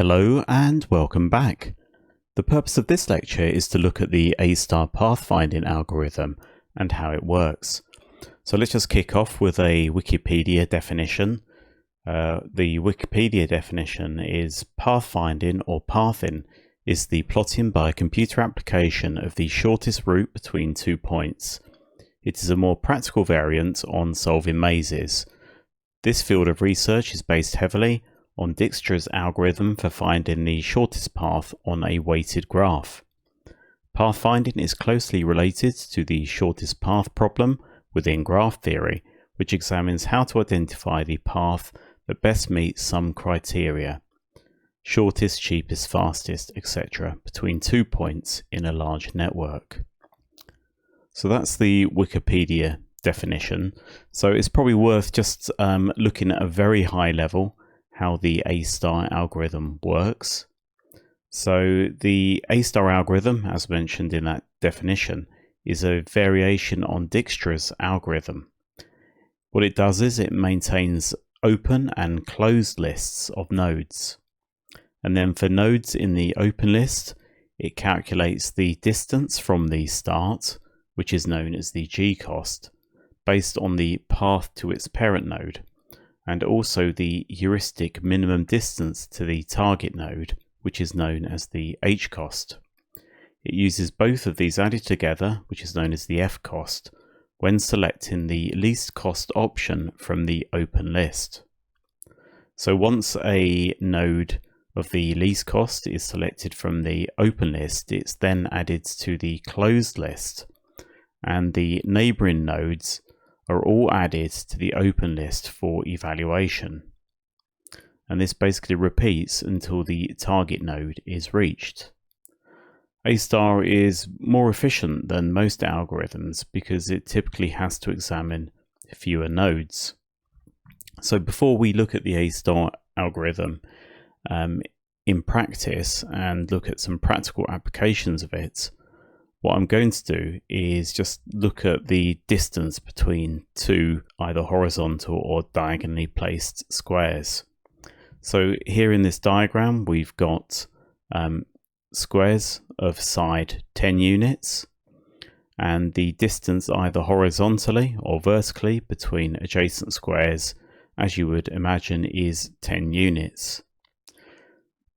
Hello and welcome back. The purpose of this lecture is to look at the AStar Pathfinding algorithm and how it works. So let's just kick off with a Wikipedia definition. The Wikipedia definition is pathfinding or pathing is the plotting by a computer application of the shortest route between 2 points. It is a more practical variant on solving mazes. This field of research is based heavily on Dijkstra's algorithm for finding the shortest path on a weighted graph. Pathfinding is closely related to the shortest path problem within graph theory, which examines how to identify the path that best meets some criteria, shortest, cheapest, fastest, etc., between 2 points in a large network. So that's the Wikipedia definition. So it's probably worth just looking at a very high level how the AStar algorithm works. So the AStar algorithm, as mentioned in that definition, is a variation on Dijkstra's algorithm. What it does is it maintains open and closed lists of nodes. And then for nodes in the open list, it calculates the distance from the start, which is known as the g-cost, based on the path to its parent node, and also the heuristic minimum distance to the target node, which is known as the h-cost. It uses both of these added together, which is known as the f-cost, when selecting the least cost option from the open list. So once a node of the least cost is selected from the open list, it's then added to the closed list, and the neighboring nodes are all added to the open list for evaluation. And this basically repeats until the target node is reached. AStar is more efficient than most algorithms because it typically has to examine fewer nodes. So before we look at the AStar algorithm in practice and look at some practical applications of it, what I'm going to do is just look at the distance between two either horizontal or diagonally placed squares. So here in this diagram, we've got squares of side 10 units, and the distance either horizontally or vertically between adjacent squares, as you would imagine, is 10 units.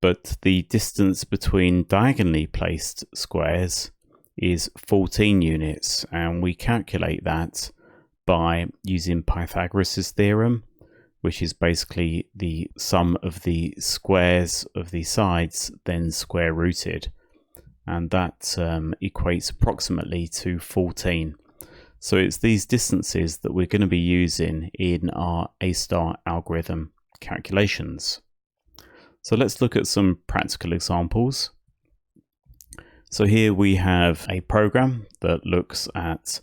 But the distance between diagonally placed squares is 14 units, and we calculate that by using Pythagoras' theorem, which is basically the sum of the squares of the sides then square rooted, and that equates approximately to 14. So it's these distances that we're going to be using in our AStar algorithm calculations. So let's look at some practical examples. So here we have a program that looks at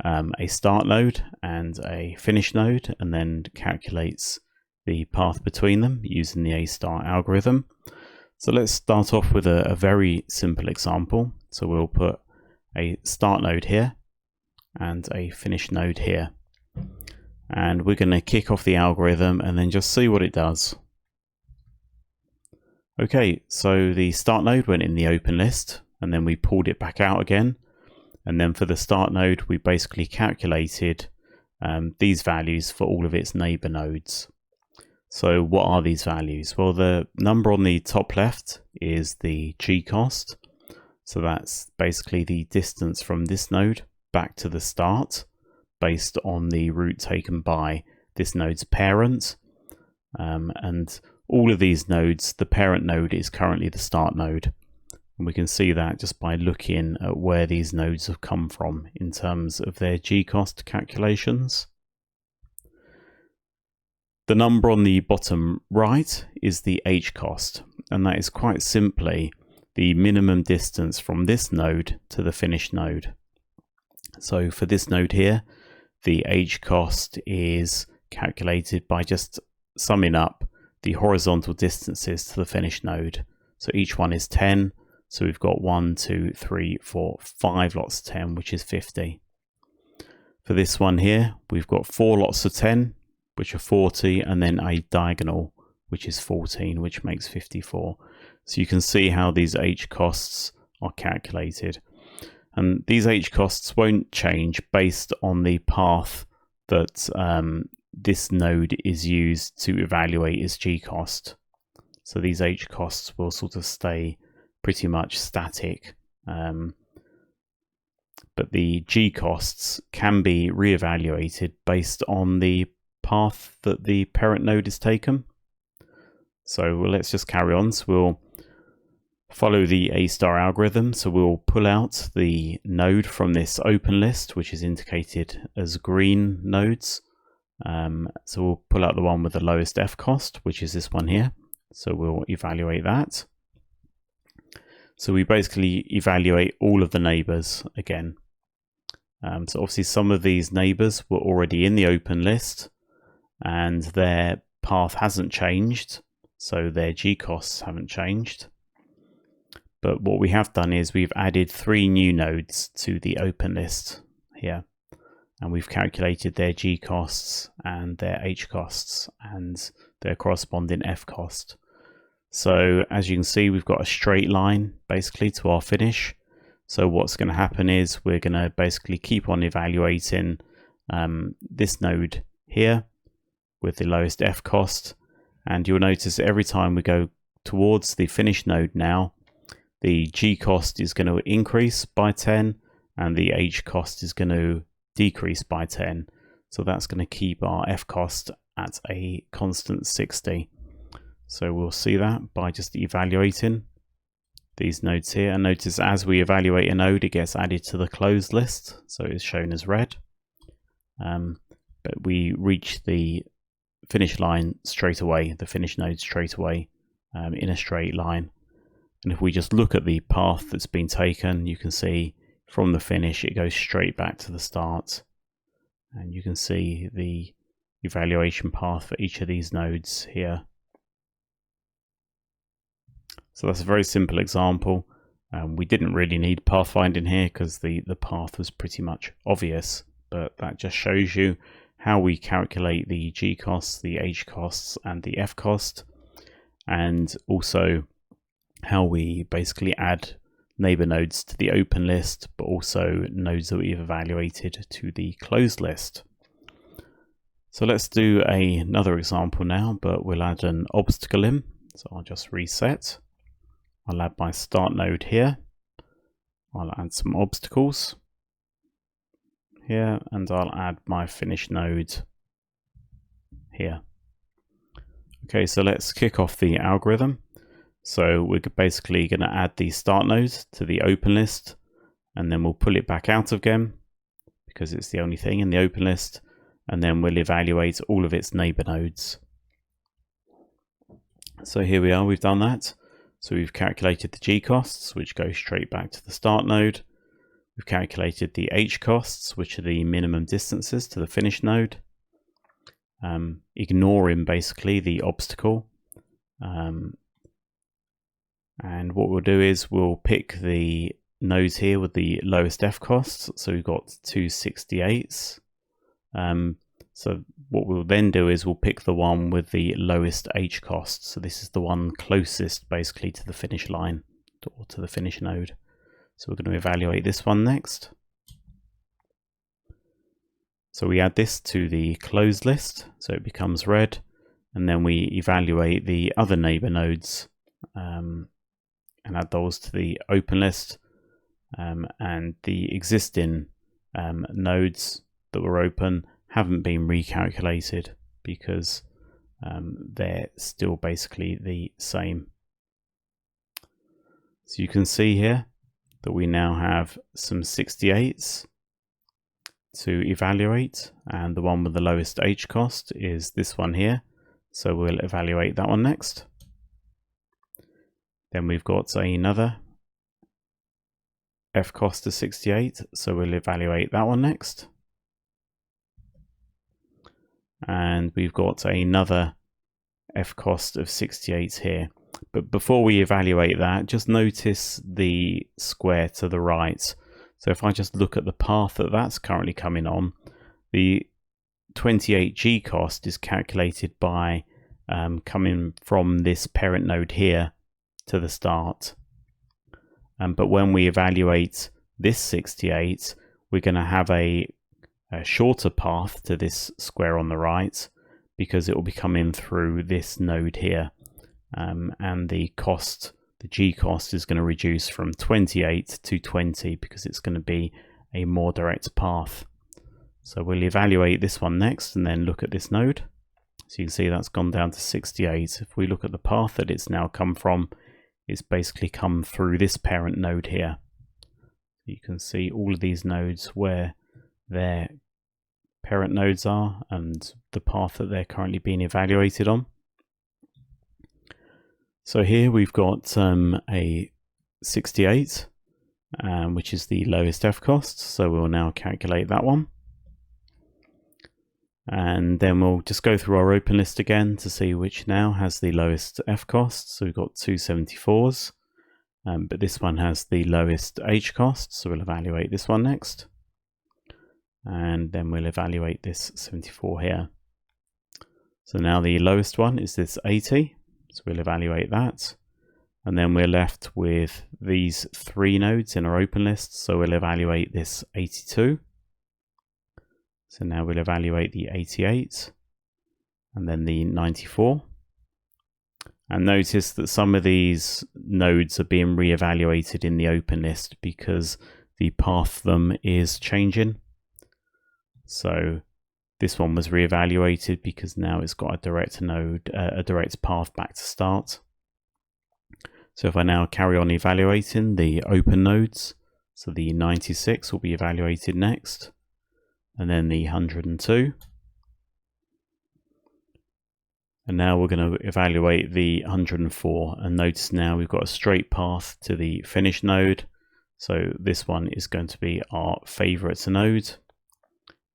a start node and a finish node, and then calculates the path between them using the AStar algorithm. So let's start off with a very simple example. So we'll put a start node here and a finish node here. And we're going to kick off the algorithm and then just see what it does. Okay, so the start node went in the open list, and then we pulled it back out again. And then for the start node, we basically calculated these values for all of its neighbor nodes. So what are these values? Well, the number on the top left is the g-cost. So that's basically the distance from this node back to the start based on the route taken by this node's parent. And all of these nodes, the parent node is currently the start node. And we can see that just by looking at where these nodes have come from in terms of their g-cost calculations. The number on the bottom right is the h-cost, and that is quite simply the minimum distance from this node to the finished node. So for this node here, the h-cost is calculated by just summing up the horizontal distances to the finished node. So each one is 10. So we've got 1, 2, 3, 4, 5 lots of 10, which is 50. For this one here, we've got 4 lots of 10, which are 40, and then a diagonal which is 14, which makes 54. So you can see how these H costs are calculated. And these H costs won't change based on the path that this node is used to evaluate its G cost. So these H costs will sort of stay pretty much static. But the G costs can be reevaluated based on the path that the parent node is taken. So let's just carry on. So we'll follow the AStar algorithm. So we'll pull out the node from this open list, which is indicated as green nodes. So we'll pull out the one with the lowest F cost, which is this one here. So we'll evaluate that. So we basically evaluate all of the neighbors again. So obviously some of these neighbors were already in the open list and their path hasn't changed, so their G costs haven't changed. But what we have done is we've added 3 new nodes to the open list here, and we've calculated their G costs and their H costs and their corresponding F cost. So as you can see, we've got a straight line basically to our finish. So what's going to happen is we're going to basically keep on evaluating this node here with the lowest F cost, and you'll notice every time we go towards the finish node now, the G cost is going to increase by 10 and the H cost is going to decrease by 10. So that's going to keep our F cost at a constant 60. So we'll see that by just evaluating these nodes here. And notice as we evaluate a node, it gets added to the closed list, so it's shown as red. But we reach the finish line straight away, the finish node straight away in a straight line. And if we just look at the path that's been taken, you can see from the finish it goes straight back to the start. And you can see the evaluation path for each of these nodes here. So that's a very simple example. We didn't really need pathfinding here because the path was pretty much obvious, but that just shows you how we calculate the G costs, the H costs, and the F cost, and also how we basically add neighbor nodes to the open list, but also nodes that we've evaluated to the closed list. So let's do another example now, but we'll add an obstacle in. So I'll just reset. I'll add my start node here. I'll add some obstacles here, and I'll add my finish node here. Okay, so let's kick off the algorithm. So we're basically going to add the start node to the open list, and then we'll pull it back out again because it's the only thing in the open list, and then we'll evaluate all of its neighbor nodes. So here we are, we've done that. So we've calculated the G costs, which go straight back to the start node. We've calculated the H costs, which are the minimum distances to the finish node, ignoring basically the obstacle. And what we'll do is we'll pick the nodes here with the lowest F costs. So we've got 268s. So what we'll then do is we'll pick the one with the lowest H cost. So this is the one closest basically to the finish line or to the finish node. So we're going to evaluate this one next. So we add this to the closed list, so it becomes red, and then we evaluate the other neighbor nodes and add those to the open list, and the existing nodes that were open haven't been recalculated because they're still basically the same. So you can see here that we now have some 68s to evaluate, and the one with the lowest H cost is this one here, so we'll evaluate that one next. Then we've got another F cost of 68, so we'll evaluate that one next. And we've got another F cost of 68 here. But before we evaluate that, just notice the square to the right. So if I just look at the path that that's currently coming on, the 28G cost is calculated by coming from this parent node here to the start. But when we evaluate this 68, we're going to have a shorter path to this square on the right, because it will be coming through this node here, and the cost, the G cost, is going to reduce from 28 to 20 because it's going to be a more direct path. So we'll evaluate this one next and then look at this node. So you can see that's gone down to 68. If we look at the path that it's now come from, it's basically come through this parent node here. You can see all of these nodes where their parent nodes are and the path that they're currently being evaluated on. So here we've got a 68, which is the lowest F cost. So we'll now calculate that one. And then we'll just go through our open list again to see which now has the lowest F cost. So we've got 274s, but this one has the lowest H cost. So we'll evaluate this one next. And then we'll evaluate this 74 here. So now the lowest one is this 80. So we'll evaluate that. And then we're left with these 3 nodes in our open list. So we'll evaluate this 82. So now we'll evaluate the 88 and then the 94. And notice that some of these nodes are being re-evaluated in the open list because the path them is changing. So this one was re-evaluated because now it's got a direct node, a direct path back to start. So if I now carry on evaluating the open nodes, so the 96 will be evaluated next, and then the 102. And now we're going to evaluate the 104. And notice now we've got a straight path to the finish node. So this one is going to be our favorite node.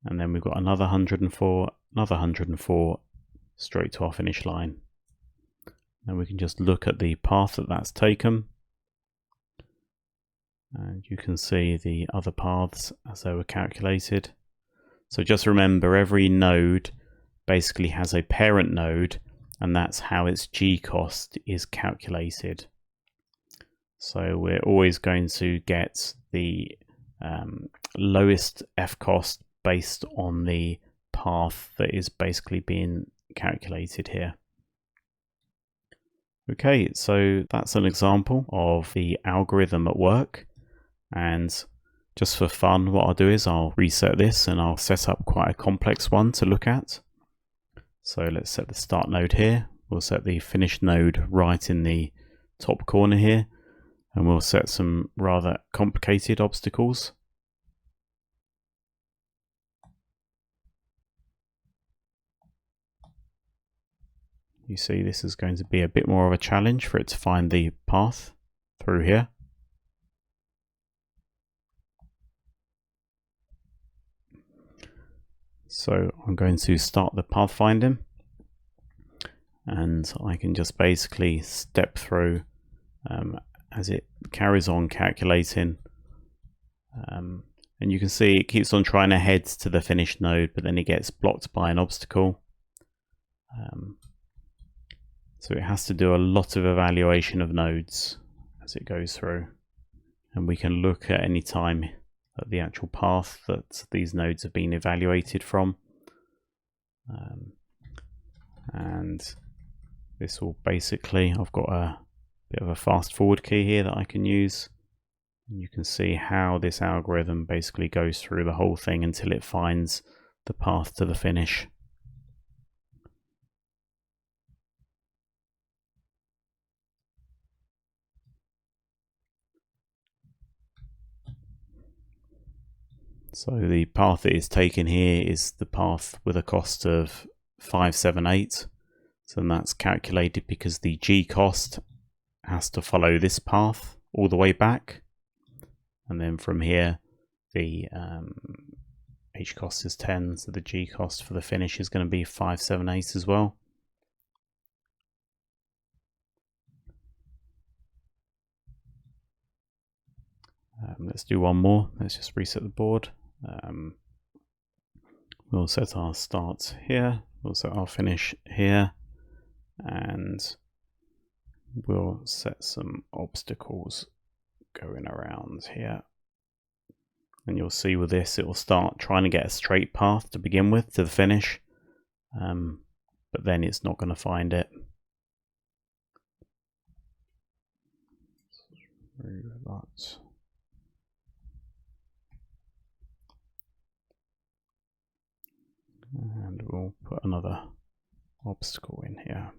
And then we've got another 104, another 104, straight to our finish line. And we can just look at the path that that's taken. And you can see the other paths as they were calculated. So just remember, every node basically has a parent node, and that's how its G cost is calculated. So we're always going to get the lowest F cost based on the path that is basically being calculated here. Okay, so that's an example of the algorithm at work. And just for fun, what I'll do is I'll reset this and I'll set up quite a complex one to look at. So let's set the start node here. We'll set the finish node right in the top corner here. And we'll set some rather complicated obstacles. You see, this is going to be a bit more of a challenge for it to find the path through here. So I'm going to start the pathfinding, and I can just basically step through as it carries on calculating. And you can see it keeps on trying to head to the finish node, but then it gets blocked by an obstacle. So it has to do a lot of evaluation of nodes as it goes through. And we can look at any time at the actual path that these nodes have been evaluated from. And this will basically, I've got a bit of a fast forward key here that I can use. And you can see how this algorithm basically goes through the whole thing until it finds the path to the finish. So the path that is taken here is the path with a cost of 578. So that's calculated because the G cost has to follow this path all the way back. And then from here, the H cost is 10. So the G cost for the finish is going to be 578 as well. Let's do one more. Let's just reset the board. We'll set our start here. We'll set our finish here. and we'll set some obstacles going around here. And you'll see with this, it will start trying to get a straight path to begin with to the finish, but then it's not going to find it. That. And we'll put another obstacle in here.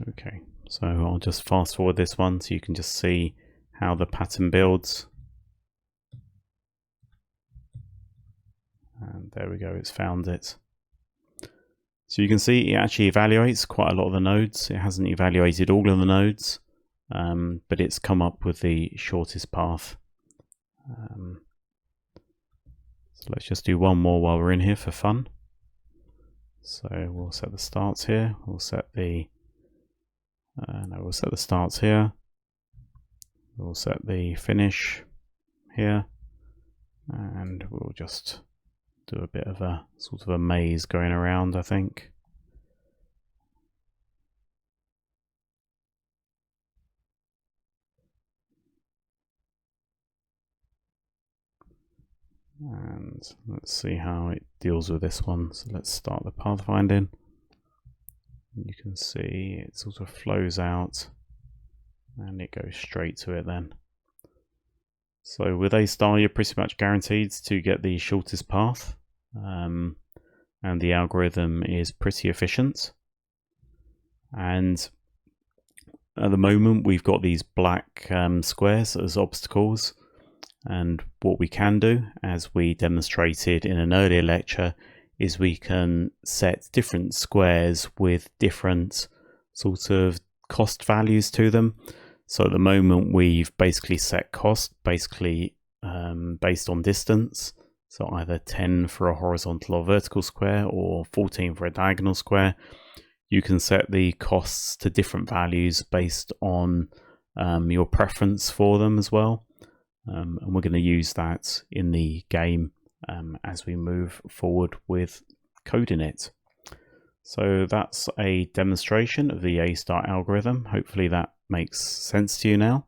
Okay, so I'll just fast forward this one so you can just see how the pattern builds. And there we go, it's found it. So you can see it actually evaluates quite a lot of the nodes. It hasn't evaluated all of the nodes, but it's come up with the shortest path. So let's just do one more while we're in here for fun. So we'll set the starts here. We'll set the we'll set the starts here. We'll set the finish here, and we'll just do a bit of a sort of a maze going around, I think. And let's see how it deals with this one. So let's start the pathfinding. You can see it sort of flows out and it goes straight to it then. So with AStar, you're pretty much guaranteed to get the shortest path, and the algorithm is pretty efficient. And at the moment, we've got these black squares as obstacles. And what we can do, as we demonstrated in an earlier lecture, is we can set different squares with different sort of cost values to them. So at the moment, we've basically set cost basically based on distance. So either 10 for a horizontal or vertical square, or 14 for a diagonal square. You can set the costs to different values based on your preference for them as well. And we're going to use that in the game as we move forward with coding it. So that's a demonstration of the AStar algorithm. Hopefully that makes sense to you now.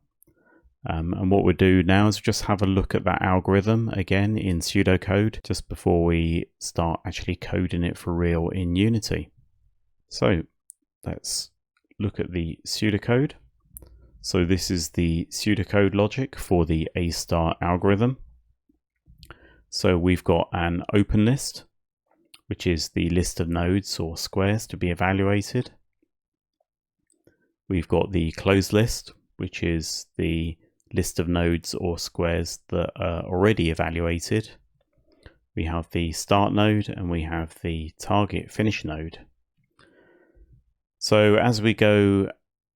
And what we'll do now is just have a look at that algorithm again in pseudocode just before we start actually coding it for real in Unity. So let's look at the pseudocode. So this is the pseudocode logic for the AStar algorithm. So we've got an open list, which is the list of nodes or squares to be evaluated. We've got the closed list, which is the list of nodes or squares that are already evaluated. We have the start node and we have the target finish node. So as we go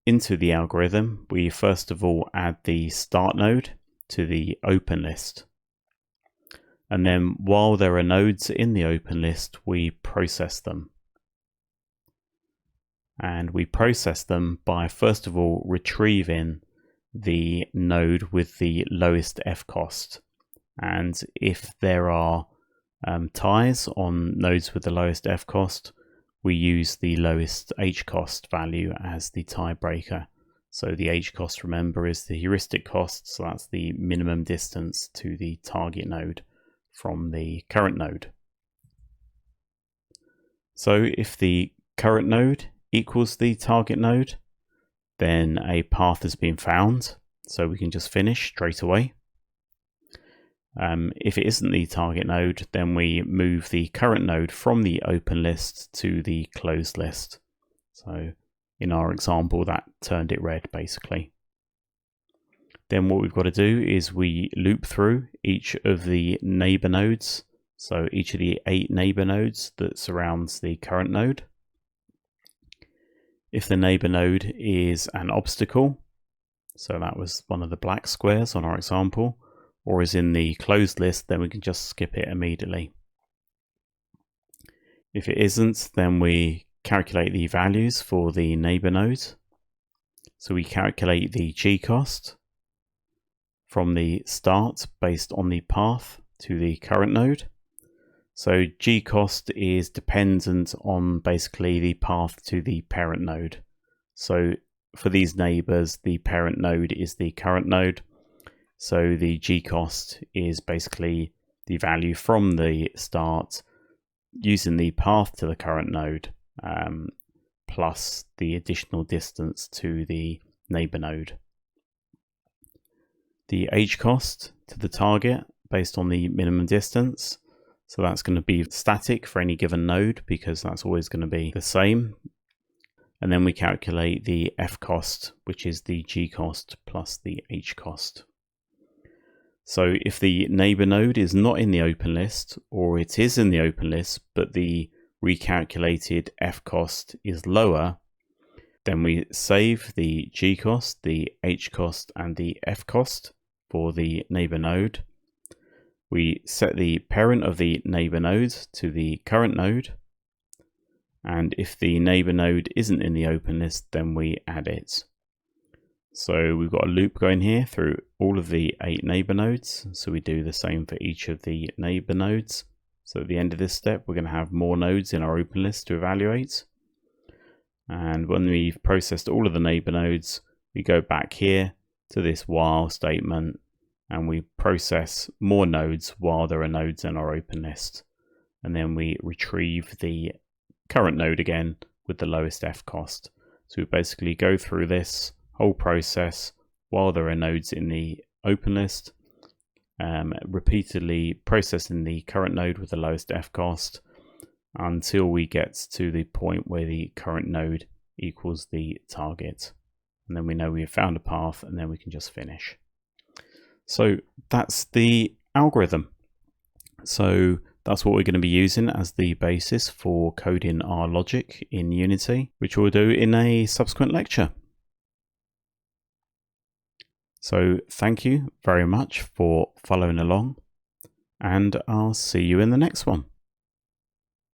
into the algorithm, we first of all add the start node to the open list. And then while there are nodes in the open list, we process them. And we process them by first of all retrieving the node with the lowest F cost. And if there are ties on nodes with the lowest F cost, we use the lowest H cost value as the tiebreaker. So the H cost, remember, is the heuristic cost, so that's the minimum distance to the target node from the current node. So if the current node equals the target node, then a path has been found, so we can just finish straight away. If it isn't the target node, then we move the current node from the open list to the closed list. So in our example, that turned it red basically. Then what we've got to do is we loop through each of the neighbor nodes. So each of the 8 neighbor nodes that surrounds the current node. If the neighbor node is an obstacle, so that was one of the black squares on our example, or is in the closed list, then we can just skip it immediately. If it isn't, then we calculate the values for the neighbor node. So we calculate the G cost from the start based on the path to the current node. So gcost is dependent on basically the path to the parent node. So for these neighbors, the parent node is the current node. So the gcost is basically the value from the start using the path to the current node plus the additional distance to the neighbor node. The hcost to the target based on the minimum distance. So that's going to be static for any given node because that's always going to be the same. And then we calculate the fcost, which is the gcost plus the hcost. So if the neighbor node is not in the open list, or it is in the open list, but the recalculated fcost is lower, then we save the gcost, the hcost, and the fcost for the neighbor node. We set the parent of the neighbor node to the current node. And if the neighbor node isn't in the open list, then we add it. So we've got a loop going here through all of the 8 neighbor nodes. So we do the same for each of the neighbor nodes. So at the end of this step, we're going to have more nodes in our open list to evaluate. And when we've processed all of the neighbor nodes, we go back here to this while statement and we process more nodes while there are nodes in our open list. And then we retrieve the current node again with the lowest fcost. So we basically go through this whole process while there are nodes in the open list, repeatedly processing the current node with the lowest fcost until we get to the point where the current node equals the target. And then we know we've found a path and then we can just finish. So that's the algorithm. So that's what we're going to be using as the basis for coding our logic in Unity, which we'll do in a subsequent lecture. So thank you very much for following along, and I'll see you in the next one.